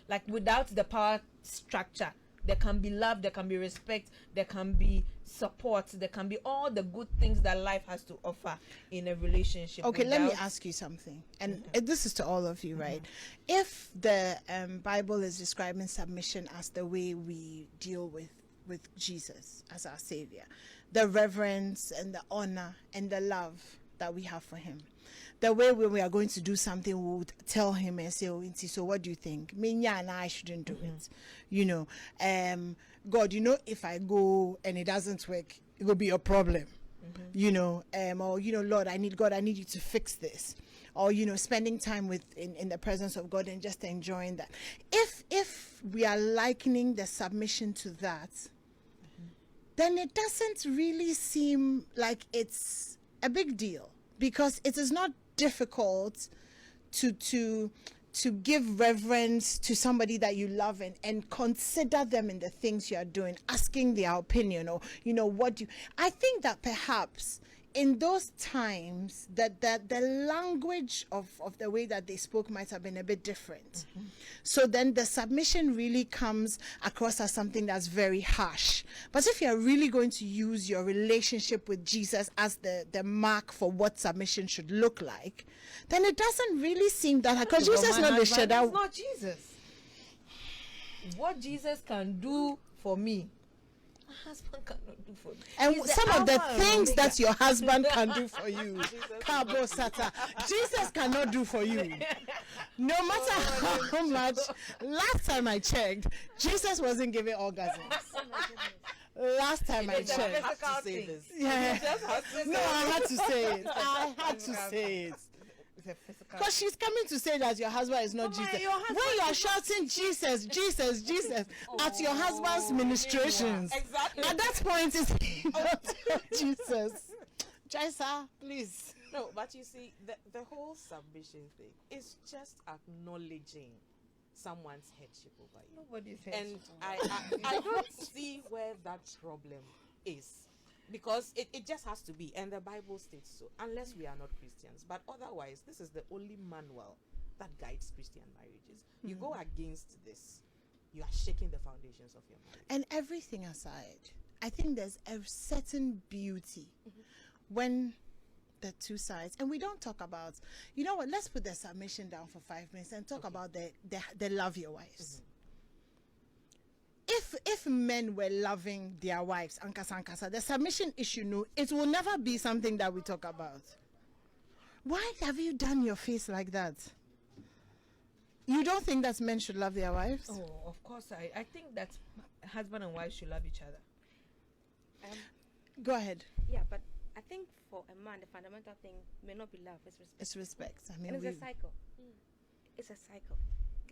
S2: like without the power structure. There can be love, there can be respect, there can be support, there can be all the good things that life has to offer in a relationship.
S1: Okay, let me
S2: without-
S1: ask you something, and this is to all of you, right? If the Bible is describing submission as the way we deal with Jesus as our Savior, the reverence and the honor and the love that we have for Him, the way when we are going to do something, we would tell Him and say, "Oh, Inti, so what do you think? Me, yeah, and I shouldn't do it." You know, God, you know, if I go and it doesn't work, it will be a problem. You know, or you know, Lord, I need you to fix this, or you know, spending time in the presence of God and just enjoying that. If we are likening the submission to that, then it doesn't really seem like it's a big deal, because it is not difficult to give reverence to somebody that you love and consider them in the things you are doing, asking their opinion, or you know, I think that perhaps in those times that the language of the way that they spoke might have been a bit different. So then the submission really comes across as something that's very harsh. But if you're really going to use your relationship with Jesus as the mark for what submission should look like, then it doesn't really seem that, because
S2: But
S1: Jesus is
S2: my
S1: not the
S2: husband
S1: shadow.
S2: is not Jesus. What Jesus can do for me, my husband cannot do for me.
S1: And
S2: He's the
S1: some of the
S2: Alpha and
S1: things
S2: Omega.
S1: that your husband can do for you, Kabo Sata, Jesus cannot do for you. No matter how much. Last time I checked, Jesus wasn't giving orgasms. Last time I
S2: It's a
S1: checked.
S2: physical
S3: to say
S2: thing.
S3: this.
S1: Yeah.
S2: You just have to
S1: No,
S2: say
S1: I
S2: it.
S1: had to say it. I had to say it.
S2: It's a physical
S1: Because she's coming to say that your husband is not
S2: But my-
S1: Jesus.
S2: your husband
S1: When you are
S2: is not
S1: shouting Jesus, Jesus, Jesus at your husband's ministrations,
S2: Exactly.
S1: at that point it's not Jesus. Jaisa, please.
S3: No, but you see, the whole submission thing is just acknowledging someone's headship over you.
S2: Nobody's head.
S3: And I don't see where that problem is, because it just has to be, and the Bible states so, unless we are not Christians. But otherwise, this is the only manual that guides Christian marriages. You go against this, you are shaking the foundations of your marriage.
S1: And everything aside, I think there's a certain beauty when the two sides, and we don't talk about, you know what, let's put the submission down for 5 minutes and talk about the love your wives. If men were loving their wives, ankasa, the submission issue, no, it will never be something that we talk about. Why have you done your face like that? You don't think that men should love their wives?
S2: Oh, of course, I think that husband and wife should love each other.
S1: Go ahead.
S6: Yeah, but I think for a man, the fundamental thing may not be love, it's respect.
S1: It's respect. I mean,
S6: And it's a cycle. It's a cycle.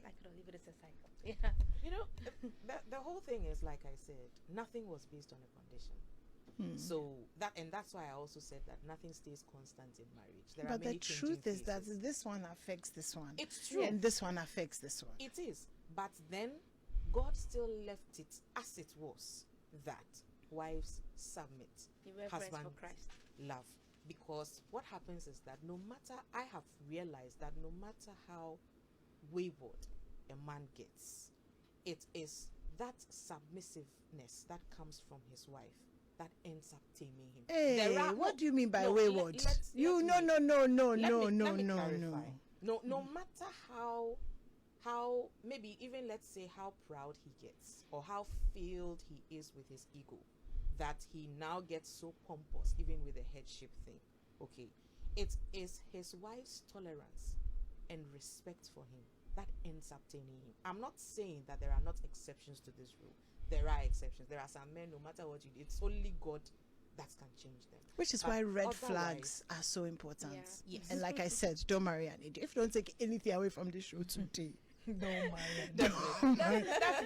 S6: Like it or leave it, it's a cycle. Yeah.
S3: You know, the whole thing is, like I said, nothing was based on a condition. So that's why I also said that nothing stays constant in marriage. There are
S1: but the
S3: many
S1: truth
S3: changing
S1: is that
S3: phases.
S1: this one affects this one.
S3: It's true.
S1: And this one affects this one.
S3: It is. But then God still left it as it was, that wives submit,
S6: The reverence
S3: husbands
S6: for Christ.
S3: love. Because what happens is that I have realized that no matter how wayward a man gets, it is that submissiveness that comes from his wife that ends up taming him.
S1: Hey, what do you mean by wayward?
S3: Let me
S1: No.
S3: No matter how maybe even let's say how proud he gets or how filled he is with his ego, that he now gets so pompous even with the headship thing. Okay, it is his wife's tolerance and respect for him that ends up taming him. I'm not saying that there are not exceptions to this rule. There are exceptions. There are some men, no matter what you do, it's only God that can change them.
S1: Which is why red
S3: Otherwise-
S1: flags are so important.
S6: Yeah.
S3: Yes.
S1: And like I said, don't marry an idiot. If you don't take anything away from this show today,
S2: Don't marry.
S3: That's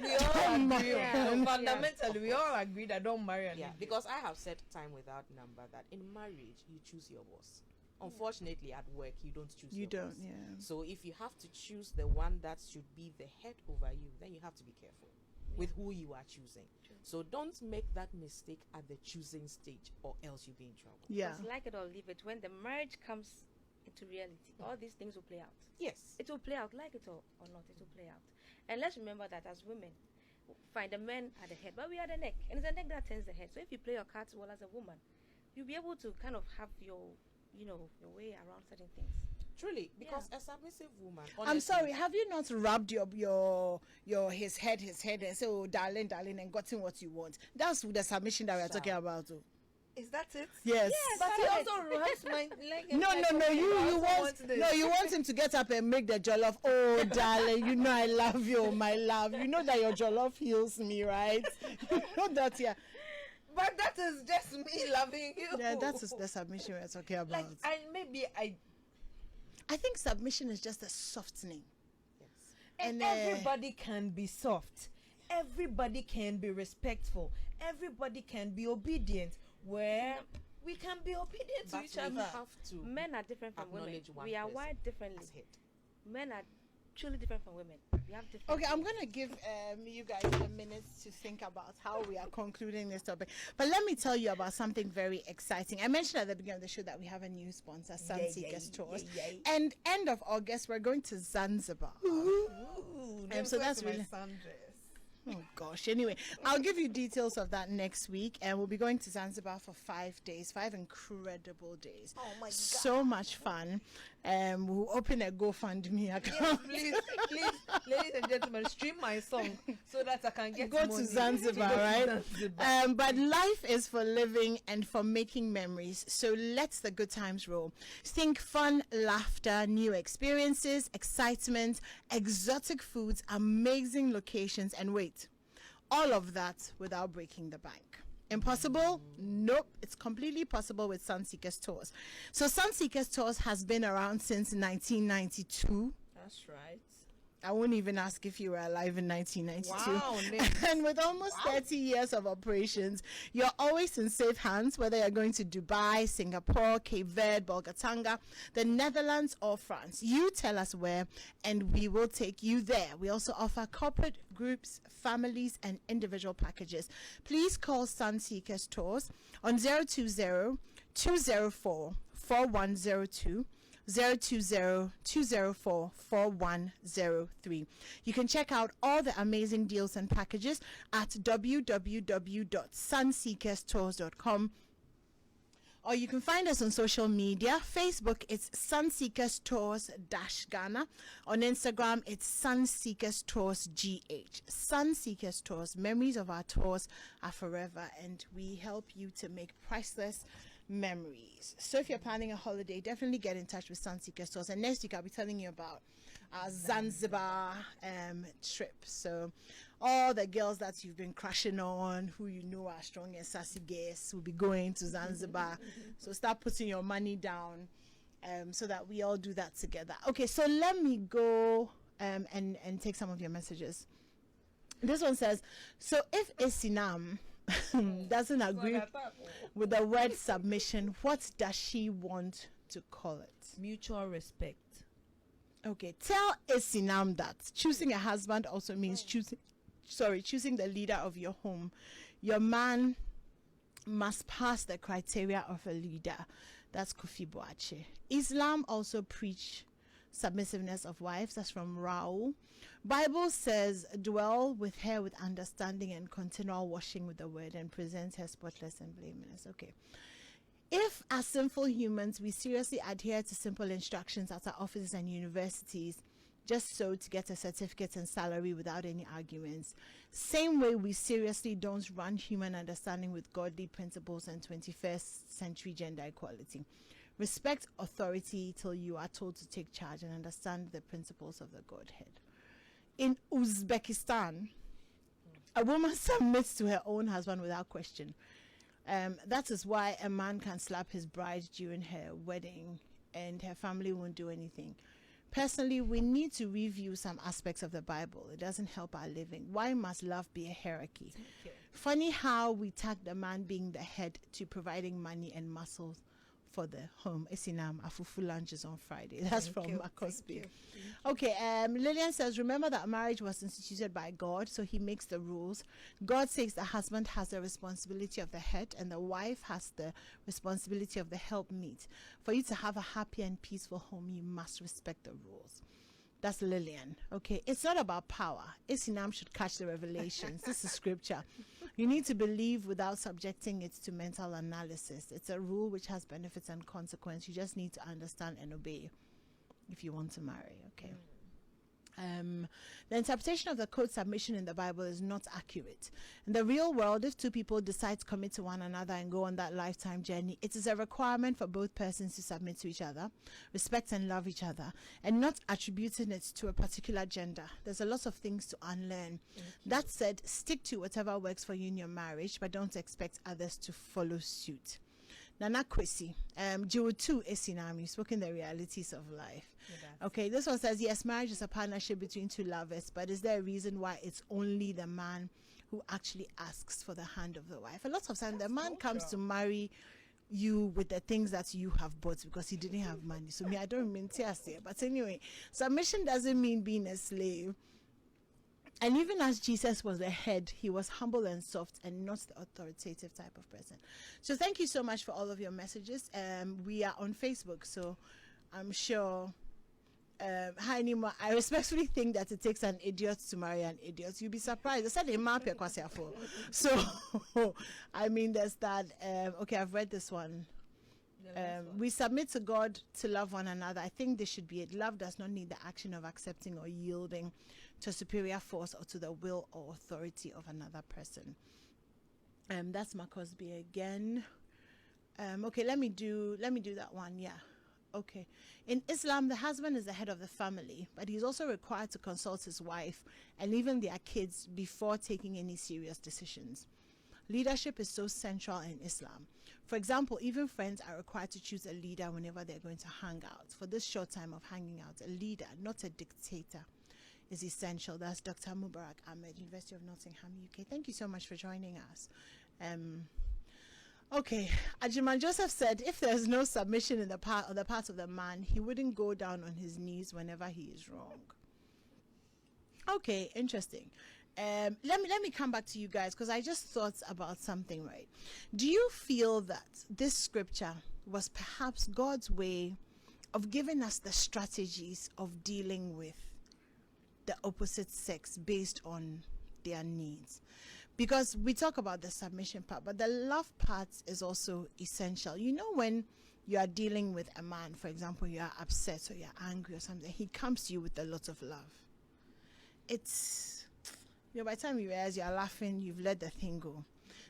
S2: We all agree.
S6: Yeah.
S2: Fundamentally, we all agree that don't marry an
S3: Yeah,
S2: idiot.
S3: because I have said time without number that in marriage you choose your boss. Unfortunately, at work you don't choose.
S1: you
S3: your
S1: don't.
S3: boss.
S1: Yeah.
S3: So if you have to choose the one that should be the head over you, then you have to be careful with who you are choosing. So don't make that mistake at the choosing stage, or else you'll be in trouble.
S1: Yeah.
S6: It's like it or leave it. When the marriage comes into reality, all these things will play out.
S3: Yes.
S6: It will play out, like it or not, it will play out. And let's remember that as women, fine, the men are the head, but we are the neck. And it's the neck that turns the head. So if you play your cards well as a woman, you'll be able to kind of have your way around certain things.
S3: Truly, because a submissive woman.
S1: I'm
S3: honestly,
S1: sorry, have you not rubbed your his head and say, oh darling, and gotten what you want? That's the submission that we are
S3: So-
S1: talking about. Oh.
S2: Is that it?
S1: Yes.
S2: But he also rubs my leg. and
S1: No,
S2: like,
S1: no,
S2: okay,
S1: you
S2: I also
S1: want
S2: this.
S1: you want him to get up and make the jollof. Oh darling, you know I love you, my love. You know that your jollof heals me, right? You know that, yeah.
S2: But that is just me loving you.
S1: Yeah, that's the submission we're talking about.
S2: I
S1: I think submission is just a softening.
S3: Yes.
S2: and
S1: and,
S2: everybody can be soft. Everybody can be respectful. Everybody can be obedient. Where we can be obedient to
S3: But
S2: each
S3: we
S2: other.
S3: have to
S6: Men are different from women.
S3: acknowledge one
S6: We are
S3: person
S6: wired differently.
S3: as head.
S6: Men are truly different from women. We have different.
S1: Okay, I'm
S6: things.
S1: gonna give you guys a minute to think about how we are concluding this topic. But let me tell you about something very exciting. I mentioned at the beginning of the show that we have a new sponsor, Sun Seekers Tours. And end of August, we're going to Zanzibar. So that's really. Oh gosh. Anyway, I'll give you details of that next week, and we'll be going to Zanzibar for 5 days, 5 incredible days.
S2: Oh my God.
S1: So much fun. We'll open a GoFundMe account.
S2: Please, ladies and gentlemen, stream my song so that I can get
S1: Go
S2: money.
S1: to Zanzibar,
S2: Go to
S1: right?
S2: Zanzibar.
S1: But life is for living and for making memories. So let the good times roll. Think fun, laughter, new experiences, excitement, exotic foods, amazing locations, and wait, all of that without breaking the bank. Impossible? Nope. It's completely possible with Sunseekers Tours. So Sunseekers Tours has been around since 1992.
S2: That's right.
S1: I won't even ask if you were alive in 1992.
S2: Wow, Nick.
S1: And with almost 30 years of operations, you're always in safe hands, whether you're going to Dubai, Singapore, Cape Verde, Bolgatanga, the Netherlands, or France. You tell us where, and we will take you there. We also offer corporate groups, families, and individual packages. Please call Sunseekers Tours on 020-204-4102. 020-204-4103. You can check out all the amazing deals and packages at www.sunseekerstours.com. Or you can find us on social media. Facebook, it's Sunseekers Tours Ghana. On Instagram, it's Sunseekers Tours GH. Sunseekers Tours. Memories of our tours are forever, and we help you to make priceless memories. So if you're planning a holiday, definitely get in touch with Sunseekers Tours. And next week, I'll be telling you about our Zanzibar trip. So all the girls that you've been crushing on, who you know are strong and sassy girls, will be going to Zanzibar. So start putting your money down, so that we all do that together. Okay, so let me go and take some of your messages. This one says, so if Asinam doesn't agree with the word submission, what does she want to call it?
S2: Mutual respect.
S1: Okay, tell Asinam that choosing a husband also means choosing the leader of your home. Your man must pass the criteria of a leader. That's Kofi Boache. Islam also preach submissiveness of wives. That's from Raul. Bible says, dwell with her with understanding and continual washing with the word, and present her spotless and blameless. Okay. If, as sinful humans, we seriously adhere to simple instructions at our offices and universities, just so to get a certificate and salary without any arguments, same way we seriously don't run human understanding with godly principles and 21st century gender equality. Respect authority till you are told to take charge and understand the principles of the Godhead. In Uzbekistan, a woman submits to her own husband without question. That is why a man can slap his bride during her wedding and her family won't do anything. Personally, we need to review some aspects of the Bible. It doesn't help our living. Why must love be a hierarchy? Funny how we tag the man being the head to providing money and muscles for the home. Esinam, Afufu lunches on Friday. That's from Marcos B. Okay, Lillian says, remember that marriage was instituted by God, so he makes the rules. God says the husband has the responsibility of the head and the wife has the responsibility of the helpmeet. For you to have a happy and peaceful home, you must respect the rules. That's Lillian. Okay, it's not about power. Isinam should catch the revelations. This is scripture. You need to believe without subjecting it to mental analysis. It's a rule which has benefits and consequence. You just need to understand and obey if you want to marry. Okay. The interpretation of the code submission in the Bible is not accurate. In the real world, if two people decide to commit to one another and go on that lifetime journey, it is a requirement for both persons to submit to each other, respect and love each other, and not attributing it to a particular gender. There's a lot of things to unlearn. That said, stick to whatever works for you in your marriage, but don't expect others to follow suit. Nana Kwesi, Jiwo 2 Esinami, spoken the realities of life. Okay, this one says, yes, marriage is a partnership between two lovers, but is there a reason why it's only the man who actually asks for the hand of the wife? A lot of times, the man comes to marry you with the things that you have bought because he didn't have money. So me, I don't mean tears here. But anyway, submission doesn't mean being a slave. And even as Jesus was the head, he was humble and soft and not the authoritative type of person. So thank you so much for all of your messages. We are on Facebook, so I'm sure. Hi, Animwaa. I respectfully think that it takes an idiot to marry an idiot. You'll be surprised. I said a map. So, I mean, there's that. Okay, I've read this one. We submit to God to love one another. I think this should be it. Love does not need the action of accepting or yielding to a superior force or to the will or authority of another person. That's Marcos B again. Okay, let me do that one. Yeah. Okay. In Islam, the husband is the head of the family, but he's also required to consult his wife and even their kids before taking any serious decisions. Leadership is so central in Islam. For example, even friends are required to choose a leader whenever they're going to hang out. For this short time of hanging out, a leader, not a dictator, is essential. That's Dr. Mubarak Ahmed, University of Nottingham, UK. Thank you so much for joining us. Okay, Ajiman Joseph said, if there's no submission in the part of the man, he wouldn't go down on his knees whenever he is wrong. Okay, interesting. Let me come back to you guys because I just thought about something, right? Do you feel that this scripture was perhaps God's way of giving us the strategies of dealing with the opposite sex based on their needs? Because we talk about the submission part, but the love part is also essential. You know, when you are dealing with a man, for example, you are upset or you're angry or something, he comes to you with a lot of love. It's, you know, by the time you realize you're laughing, you've let the thing go.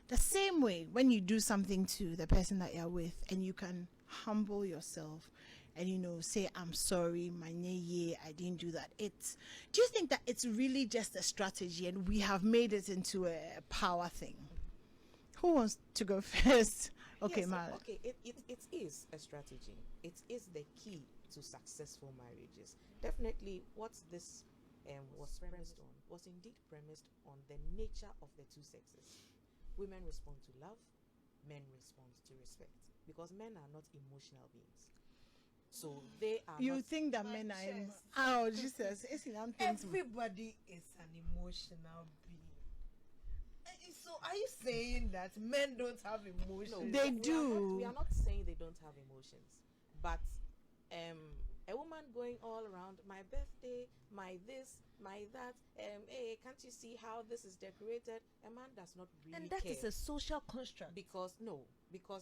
S1: The same way, when you do something to the person that you're with and you can humble yourself and say I'm sorry, my nye, I didn't do that. Do you think that it's really just a strategy and we have made it into a power thing? Who wants to go first? Okay,
S3: yes,
S1: Mal.
S3: okay, it is a strategy. It is the key to successful marriages. Definitely what this was premised on was indeed premised on the nature of the two sexes. Women respond to love, men respond to respect, because men are not emotional beings. So they are
S1: You
S3: not,
S1: think that
S2: My
S1: men are
S2: chest.
S1: oh Jesus,
S2: Everybody is an emotional being. So are you saying that men don't have emotions?
S3: no,
S1: They
S3: we
S1: do.
S3: we are not saying they don't have emotions, but a woman going all around, my birthday, my this, my that, hey, can't you see how this is decorated? A man does not really
S2: And that
S3: care.
S2: is a social construct.
S3: Because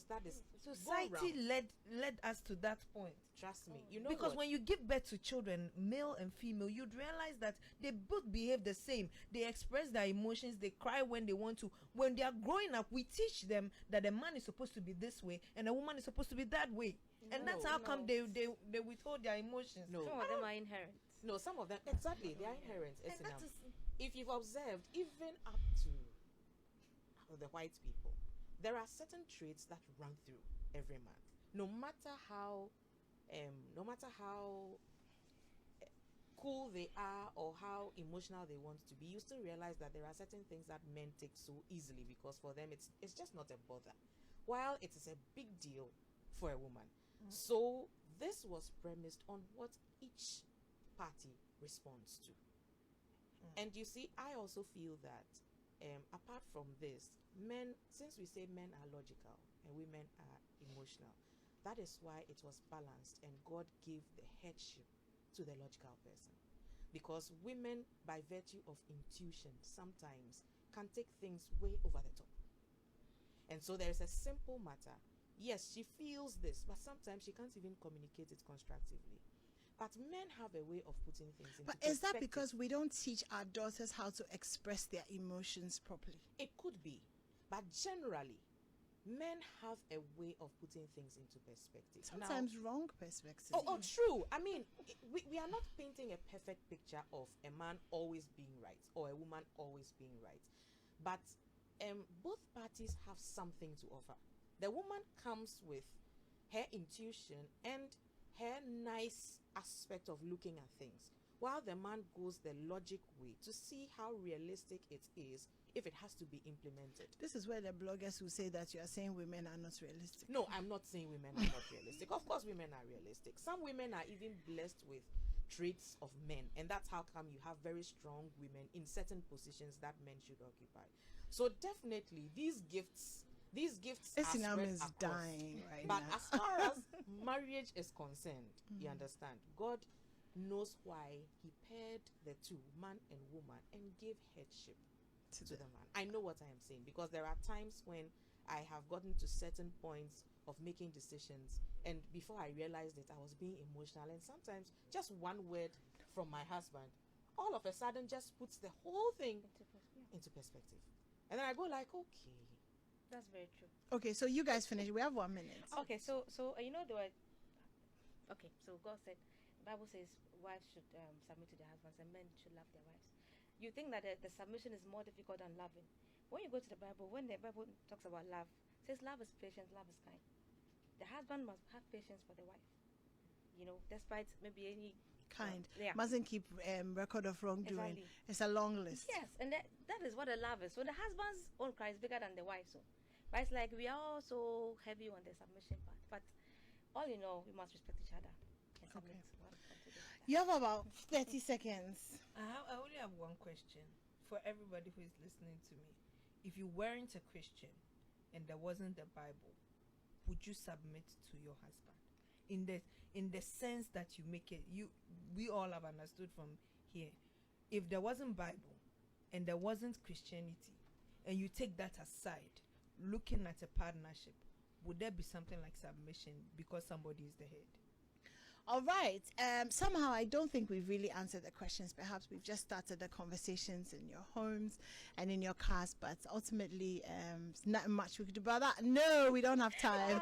S3: that is
S2: Society
S3: go round.
S2: led us to that point.
S3: Trust me, you know
S2: Because
S3: what?
S2: when you give birth to children, male and female, you'd realize that they both behave the same. They express their emotions, they cry when they want to. When they are growing up, we teach them that a man is supposed to be this way and a woman is supposed to be that way. And that's how come they withhold their emotions.
S3: No,
S6: Some of them are inherent.
S3: no, some of them exactly they are inherent.
S2: And
S3: It's
S2: that
S3: enough.
S2: is
S3: If you've observed, even up to the white people, there are certain traits that run through every man. No matter how cool they are or how emotional they want to be, you still realize that there are certain things that men take so easily because for them it's just not a bother, while it is a big deal for a woman. So this was premised on what each party responds to. And you see, I also feel that apart from this, men, since we say men are logical and women are emotional, that is why it was balanced and God gave the headship to the logical person. Because women, by virtue of intuition, sometimes can take things way over the top. And so there is a simple matter. Yes, she feels this, but sometimes she can't even communicate it constructively. But men have a way of putting things into
S1: But is that
S3: perspective.
S1: because we don't teach our daughters how to express their emotions properly?
S3: It could be, but generally, men have a way of putting things into perspective.
S1: Sometimes wrong perspective.
S3: Oh, true. I mean, we are not painting a perfect picture of a man always being right or a woman always being right. But both parties have something to offer. The woman comes with her intuition and her nice aspect of looking at things, while the man goes the logic way to see how realistic it is if it has to be implemented.
S1: This is where the bloggers who say that you are saying women are not realistic.
S3: No, I'm not saying women are not realistic. Of course, women are realistic. Some women are even blessed with traits of men, and that's how come you have very strong women in certain positions that men should occupy. So definitely, these gifts are
S1: Esinam
S3: spread
S1: is
S3: across.
S1: dying right
S3: But
S1: now.
S3: as far as marriage is concerned, you understand, God knows why He paired the two, man and woman, and gave headship to the man. I know what I am saying, because there are times when I have gotten to certain points of making decisions, and before I realized it, I was being emotional, and sometimes just one word from my husband all of a sudden just puts the whole thing into perspective. And then I go like, okay.
S6: That's very true.
S1: Okay, so you guys finish. We have 1 minute.
S6: Okay, so there were. Okay, so God said, Bible says wives should submit to their husbands and men should love their wives. You think that the submission is more difficult than loving? When you go to the Bible, when the Bible talks about love, it says love is patient, love is kind. The husband must have patience for the wife. Despite maybe any
S1: Kind.
S6: yeah.
S1: Mustn't keep record of wrongdoing.
S6: Exactly.
S1: It's a long list.
S6: Yes, and that is what a love is. So the husband's own cry is bigger than the wife's own. But it's like we are all so heavy on the submission part. But all in all, we must respect each other. And submit
S1: Okay.
S6: one to the other.
S1: You have about 30 seconds.
S2: I only have one question for everybody who is listening to me. If you weren't a Christian and there wasn't the Bible, would you submit to your husband? In the sense that you make it, we all have understood from here. If there wasn't Bible and there wasn't Christianity, and you take that aside, looking at a partnership, would there be something like submission because somebody is the head?
S1: All right. Somehow I don't think we've really answered the questions. Perhaps we've just started the conversations in your homes and in your cars, but ultimately, it's not much we could do about that. No, we don't have time.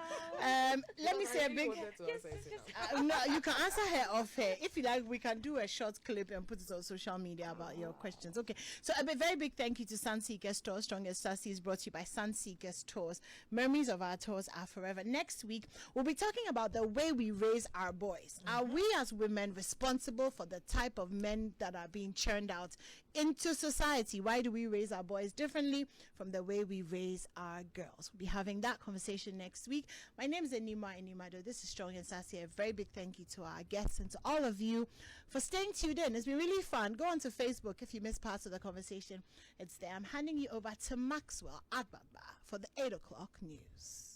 S1: Let me say a big. No, you can answer her off here. If you like, we can do a short clip and put it on social media about your questions. Okay. So very big thank you to Sunseeker Stores. Strongest Sassy is brought to you by Sunseeker Stores. Memories of our tours are forever. Next week, we'll be talking about the way we raise our boys. Are we as women responsible for the type of men that are being churned out into society? Why do we raise our boys differently from the way we raise our girls? We'll be having that conversation next week. My name is Animwaa Addo. This is Strong and Sassy. A very big thank you to our guests and to all of you for staying tuned in. It's been really fun. Go onto Facebook if you missed parts of the conversation. It's there. I'm handing you over to Maxwell Adbaba for the 8 o'clock news.